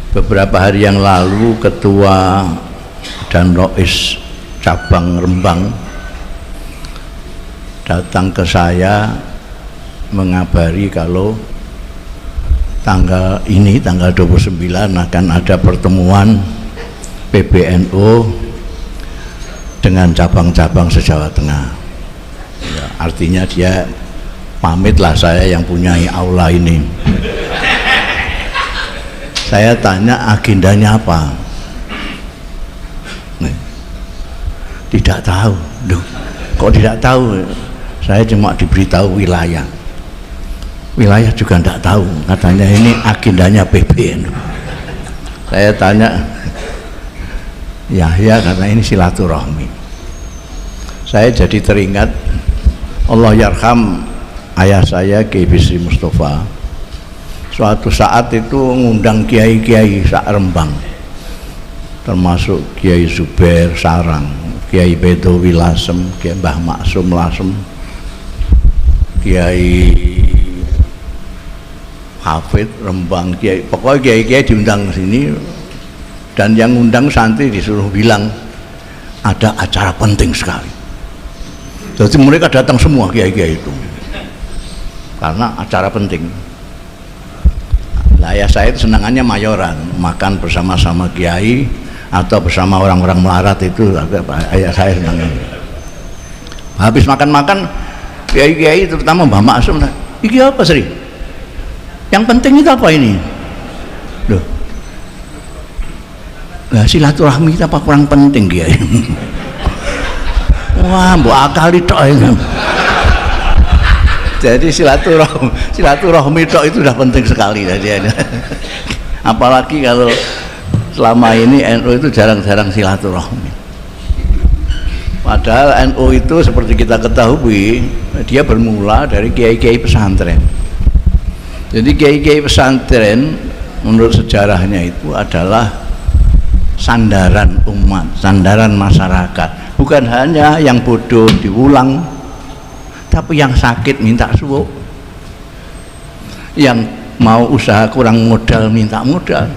Beberapa hari yang lalu Ketua dan Rois Cabang Rembang datang ke saya mengabari kalau tanggal 29 akan ada pertemuan PBNU dengan cabang-cabang se-Jawa Tengah. Ya, artinya dia pamitlah saya yang punya aula ini. Saya tanya agendanya apa? Tidak tahu. Loh, kok tidak tahu? Saya cuma diberitahu wilayah. Wilayah juga tidak tahu. Katanya ini agendanya PBNU. Saya tanya, ya karena ini silaturahmi. Saya jadi teringat Allah yarham ayah saya Kiai Bisri Mustafa. Suatu saat itu ngundang kiai-kiai sak Rembang, termasuk Kiai Zubair Sarang, Kiai Bedowi Lasem, Kiai Mbah Maksum Lasem, Kiai Hafid Rembang, Kiai, pokoknya kiai-kiai diundang ke sini. Dan yang undang santri disuruh bilang ada acara penting sekali. Jadi mereka datang semua kiai-kiai itu karena acara penting. Nah, ya saya itu senangannya mayoran, makan bersama-sama kiai atau bersama orang-orang melarat itu ayah saya senangnya. Habis makan-makan kiai-kiai terutama Mbah Maksum, iki apa Sri? Yang penting itu apa ini? Loh, nah, silaturahmi itu apa kurang penting kiai? Wah, mbok akali tok ini. Jadi silaturahmi tok itu sudah penting sekali. Jadi apalagi kalau selama ini NU itu jarang-jarang silaturahmi. Padahal NU itu seperti kita ketahui dia bermula dari kiai-kiai pesantren. Jadi kiai-kiai pesantren menurut sejarahnya itu adalah sandaran umat, sandaran masyarakat. Bukan hanya yang bodoh diulang, tapi yang sakit minta suwuk, yang mau usaha kurang modal minta modal,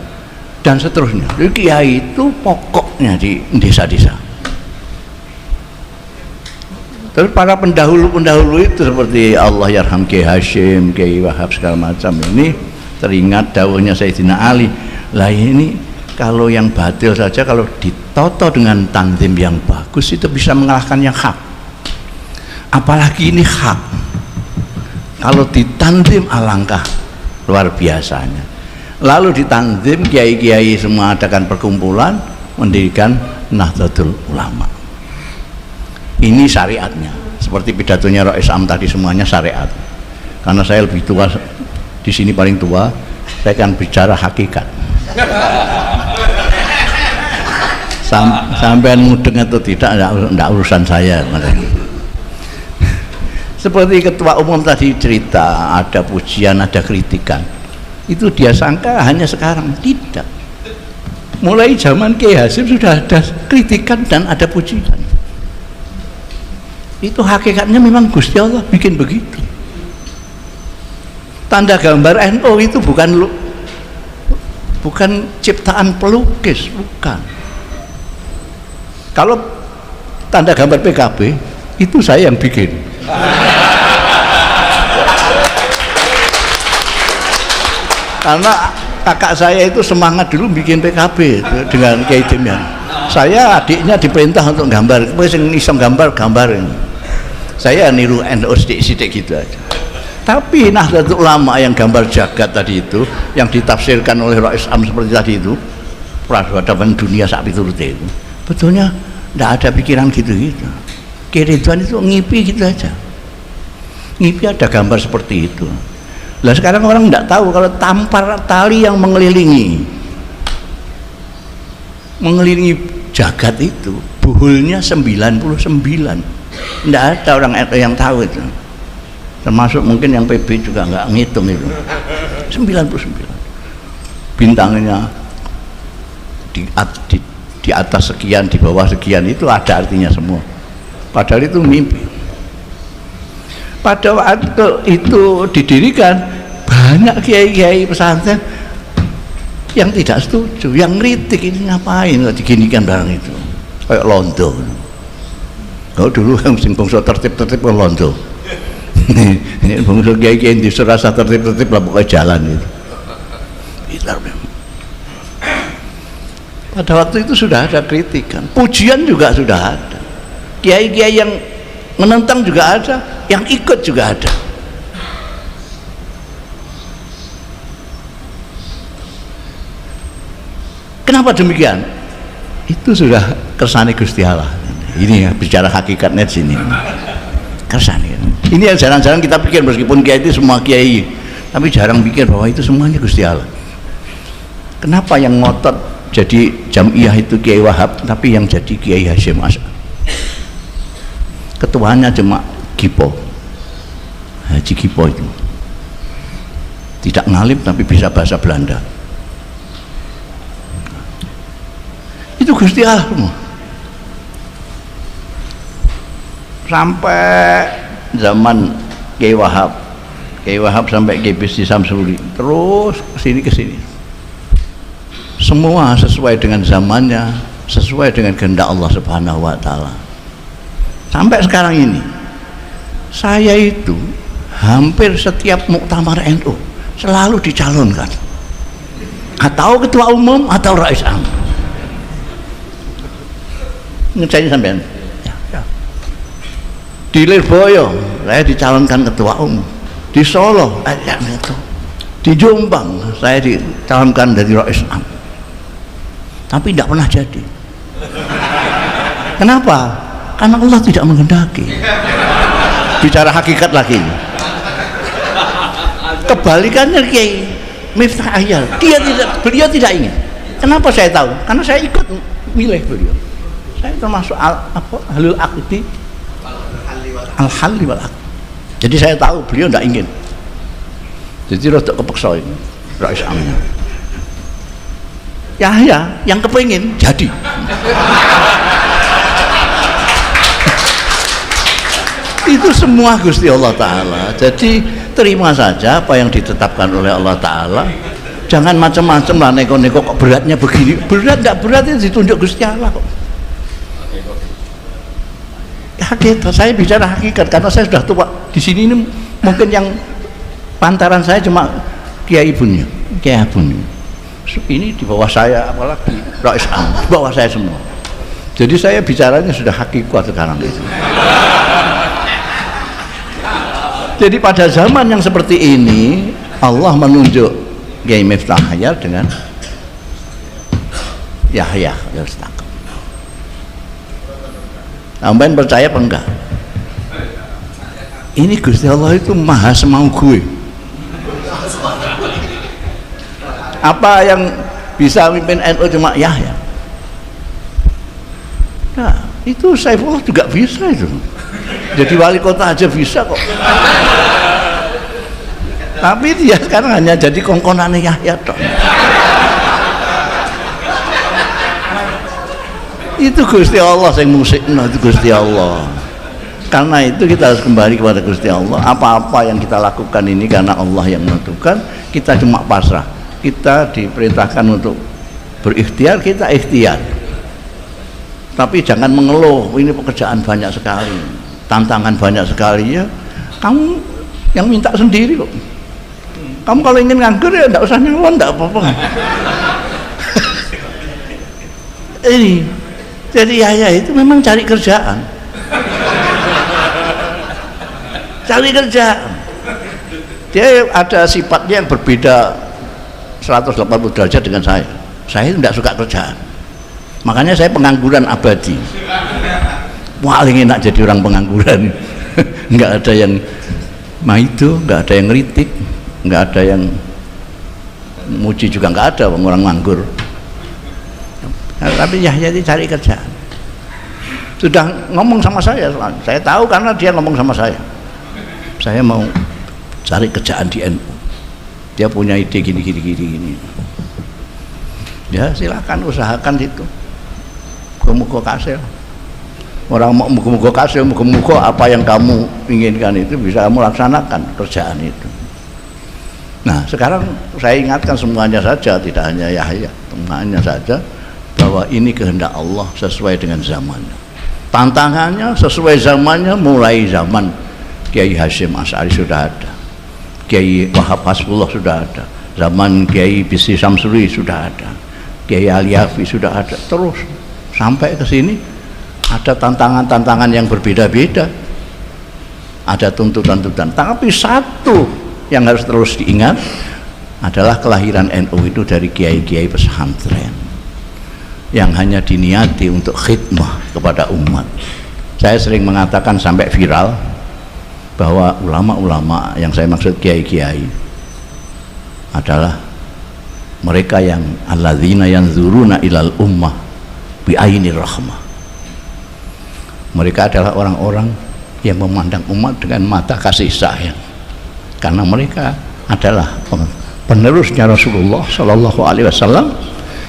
dan seterusnya. Jadi kiai itu pokoknya di desa-desa. Terus para pendahulu-pendahulu itu seperti Allah yarham Kiai Hashim, Kiai Wahab segala macam ini teringat dawuhnya Sayyidina Ali. Lah ini kalau yang batil saja kalau ditoto dengan tanzim yang bagus itu bisa mengalahkan yang hak. Apalagi ini hak. Kalau ditanzim alangkah luar biasanya. Lalu ditanzim kiai-kiai semua adakan perkumpulan mendirikan Nahdlatul Ulama. Ini syariatnya. Seperti pidatonya Rois Am tadi semuanya syariat. Karena saya lebih tua di sini paling tua, saya akan bicara hakikat. Sampean mudeng atau tidak urusan saya. Seperti ketua umum tadi cerita, ada pujian, ada kritikan. Itu dia sangka hanya sekarang, tidak. Mulai zaman Kiai Hasyim sudah ada kritikan dan ada pujian. Itu hakikatnya memang Gusti Allah bikin begitu. Tanda gambar NU itu bukan ciptaan pelukis, bukan. Kalau tanda gambar PKB itu saya yang bikin. Karena kakak saya itu semangat dulu bikin PKB dengan Kiai Demian. Saya adiknya diperintah untuk gambar, wis iso gambarin. Saya niru NU sidik-sidik gitu aja. Tapi Nahdlatul Ulama yang gambar jagat tadi itu, yang ditafsirkan oleh Rois Am seperti tadi itu, peradaban dunia sak piturute itu, betulnya tidak ada pikiran gitu-gitu. Kiai Ridwan itu ngipi gitu aja. Ngipi ada gambar seperti itu. Lah sekarang orang tidak tahu kalau tampar tali yang mengelilingi jagat itu, buhulnya 99. Tidak ada orang yang tahu itu. Termasuk mungkin yang PB juga nggak ngitung itu. 99 bintangnya di atas sekian, di bawah sekian, itu ada artinya semua. Padahal itu mimpi. Pada waktu itu didirikan, banyak kiai-kiai pesantren yang tidak setuju, yang kritik, ini ngapain kok diginikan barang itu, kayak londo. Kalau dulu yang sing bangsa tertib-tertib kan londo. Ini bangsa kiai-kiai di serasa tertib-tertib lah pokoknya jalan itu. Pintar memang. Pada waktu itu sudah ada kritikan, pujian juga sudah ada. Kiai-kiai yang menentang juga ada, yang ikut juga ada. Kenapa demikian? Itu sudah kersane Gusti Allah. Ini ya bicara hakikat net sini. Kersane. Ini yang jarang-jarang kita pikir, meskipun kiai itu semua kiai, tapi jarang pikir bahwa itu semuanya Gusti Allah. Kenapa yang ngotot jadi jamiah itu Kiai Wahab, tapi yang jadi Kiai Hasyim Asy'ari? Ketuanya cuma Gipo, Haji Gipo itu. Tidak ngalim tapi bisa bahasa Belanda. Itu Gusti Allah semua. Sampai zaman Kiai Wahab sampai Kiai Bisri Samsuri, terus ke sini. Semua sesuai dengan zamannya, sesuai dengan kehendak Allah Subhanahu wa taala. Sampai sekarang ini saya itu hampir setiap muktamar NU selalu dicalonkan, atau ketua umum atau rais am. Ngecek sampean. Ya. Di Lirboyo saya dicalonkan ketua umum. Di Solo itu. Di Jombang saya dicalonkan dari rais am. Tapi tidak pernah jadi. Kenapa? Karena Allah tidak menghendaki. Bicara hakikat lagi. Kebalikannya Kiai Miftah Ahyar, beliau tidak ingin. Kenapa saya tahu? Karena saya ikut milih beliau. Saya termasuk halul aqdi, al-halli wal aqdi. Jadi saya tahu beliau tidak ingin. Jadi rotok kepeksa ini rais amnya. Ya, yang kepengin jadi. Itu semua Gusti Allah Ta'ala. Jadi terima saja apa yang ditetapkan oleh Allah Ta'ala. Jangan macam-macam lah neko-neko kok beratnya begini. Berat enggak berat itu ditunjuk Gusti Allah kok. Hakikat, saya bicara hakikat karena saya sudah tua. Di sini ini mungkin yang pantaran saya cuma Kiai Ibunya, Kiai Abun. Ini di bawah saya, apalagi Rais Am, di bawah saya semua. Jadi saya bicaranya sudah hakikat sekarang itu. Jadi pada zaman yang seperti ini Allah menunjuk Kiai Miftah Ahyar dengan Yahya Al-Mustaqim. Sampeyan percaya apa enggak? Ini Gusti Allah itu maha semau gue. Apa yang bisa memimpin NU cuma Yahya? Nah, itu Saifullah juga bisa itu. Jadi wali kota aja bisa kok. Tapi dia sekarang hanya jadi kongkonane Yahya toh. Itu Gusti Allah yang musiknya, itu Gusti Allah. Karena itu kita harus kembali kepada Gusti Allah. Apa-apa yang kita lakukan ini karena Allah yang menentukan, kita cuma pasrah. Kita diperintahkan untuk berikhtiar, kita ikhtiar. Tapi jangan mengeluh, ini pekerjaan banyak sekali, tantangan banyak sekali ya. Kamu yang minta sendiri kok. Kamu kalau ingin nganggur ya enggak usah nyalon, enggak apa-apa. Ini jadi Yahya itu memang cari kerjaan. Cari kerjaan. Dia ada sifatnya yang berbeda 180 derajat dengan saya. Saya tidak suka kerjaan. Makanya saya pengangguran abadi. Paling enak jadi orang pengangguran. Enggak ada yang maido, enggak ada yang ngeritik, enggak ada yang muji juga enggak ada orang nganggur. Nah, tapi Yahya itu cari kerjaan. Sudah ngomong sama saya tahu karena dia ngomong sama saya mau cari kerjaan di NU. Dia punya ide gini. Ya silakan usahakan itu. Muga-muga kasil. Orang mau muga-muga kasil, muga-muga apa yang kamu inginkan itu bisa kamu laksanakan kerjaan itu. Nah sekarang saya ingatkan semuanya saja, tidak hanya Yahya, semuanya saja, bahwa ini kehendak Allah sesuai dengan zamannya. Tantangannya sesuai zamannya, mulai zaman Kiai Hasyim Asy'ari sudah ada, Kiai Wahab Hasbullah sudah ada, zaman Kiai Bisri Samsuri sudah ada, Kiai Aliafi sudah ada, terus sampai ke sini ada tantangan-tantangan yang berbeda-beda, ada tuntutan-tuntutan. Tapi satu yang harus terus diingat adalah kelahiran NU itu dari kiai-kiai pesantren yang hanya diniati untuk khidmah kepada umat. Saya sering mengatakan sampai viral bahwa ulama-ulama yang saya maksud kiai-kiai adalah mereka yang alladzina yanzuruna ilal ummah bi ainir rahmah. Mereka adalah orang-orang yang memandang umat dengan mata kasih sayang, karena mereka adalah penerusnya Rasulullah Shallallahu Alaihi Wasallam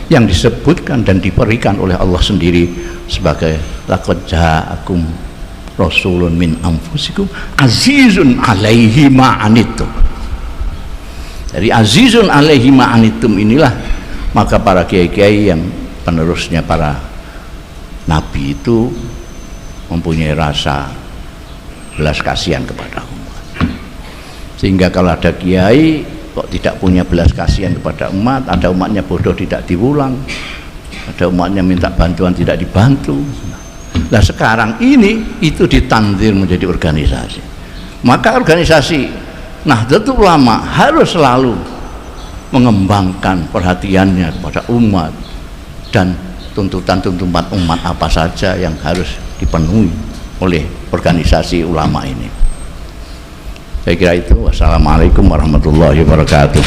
yang disebutkan dan diberikan oleh Allah sendiri sebagai laqad ja'akum rasulun min anfusikum azizun alaihi ma'anittum. Dari azizun alaihi ma'anittum inilah maka para kiai-kiai yang penerusnya para nabi itu mempunyai rasa belas kasihan kepada umat, sehingga kalau ada kiai kok tidak punya belas kasihan kepada umat, ada umatnya bodoh tidak diulang, ada umatnya minta bantuan tidak dibantu. Nah sekarang ini itu ditanzir menjadi organisasi, maka organisasi Nahdlatul Ulama harus selalu mengembangkan perhatiannya kepada umat dan tuntutan-tuntutan umat apa saja yang harus dipenuhi oleh organisasi ulama ini. Saya kira itu. Wassalamualaikum warahmatullahi wabarakatuh.